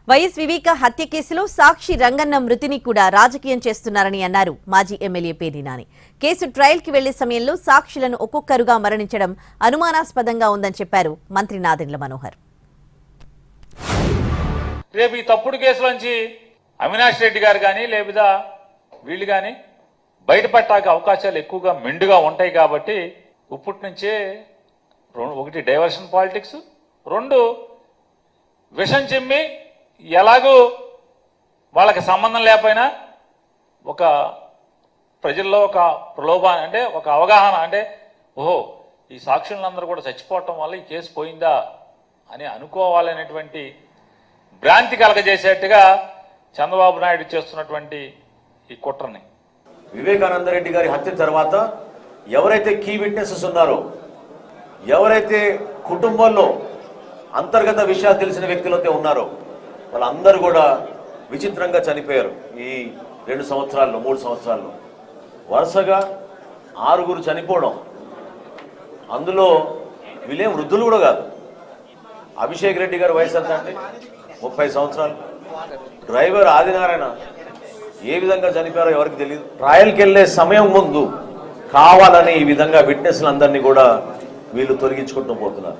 YS వివేక హత్య కేసులో సాక్షి రంగన్న మృతిని కూడా రాజకీయం చేస్తున్నారని అన్నారు మాజీ MLA Perni Nani. Case trial కి వెళ్లే సమయంలో సాక్షులను ఒక్కొక్కరుగా మరణించడం అనుమానాస్పదంగా ఉందని చెప్పారు మంత్రి నాదెండ్ల మనోహర్. రేపు ఈ తప్పుడు కేసులోంచి అవినాష్ రెడ్డి గారు కానీ లేదా వీళ్ళు కానీ బయటపడటానికి అవకాశాలు ఎక్కువగా మెండుగా ఉంటాయి. కాబట్టి ఇప్పటి నుంచే ఒకటి డైవర్షన్ పాలిటిక్స్, రెండు విషం చిమ్మి ఎలాగూ వాళ్ళకి సంబంధం లేకపోయినా ఒక ప్రజల్లో ఒక ప్రలోభాన్ని అంటే ఒక అవగాహన అంటే ఓహో ఈ సాక్షులందరూ కూడా చచ్చిపోవటం వల్ల ఈ కేసు పోయిందా అని అనుకోవాలనేటువంటి భ్రాంతి కలగజేసేట్టుగా చంద్రబాబు నాయుడు చేస్తున్నటువంటి ఈ కుట్రని. వివేకానంద రెడ్డి గారి హత్య తర్వాత ఎవరైతే కీ విట్నెసెస్ ఉన్నారో, ఎవరైతే కుటుంబంలో అంతర్గత విషయాలు తెలిసిన వ్యక్తులైతే ఉన్నారో వాళ్ళందరూ కూడా విచిత్రంగా చనిపోయారు. ఈ 2 సంవత్సరాల్లో 3 సంవత్సరాల్లో వరుసగా 6 చనిపోవడం. అందులో వీళ్ళేం వృద్ధులు కూడా కాదు. అభిషేక్ రెడ్డి గారి వయసు ఎంత అంటే 30 సంవత్సరాలు. డ్రైవర్ ఆదినారాయణ ఏ విధంగా చనిపోయారో ఎవరికి తెలియదు. ట్రయల్కి వెళ్ళే సమయం ముందు కావాలని ఈ విధంగా విట్నెస్లందరినీ కూడా వీళ్ళు తొలగించుకుంటూ పోతున్నారు.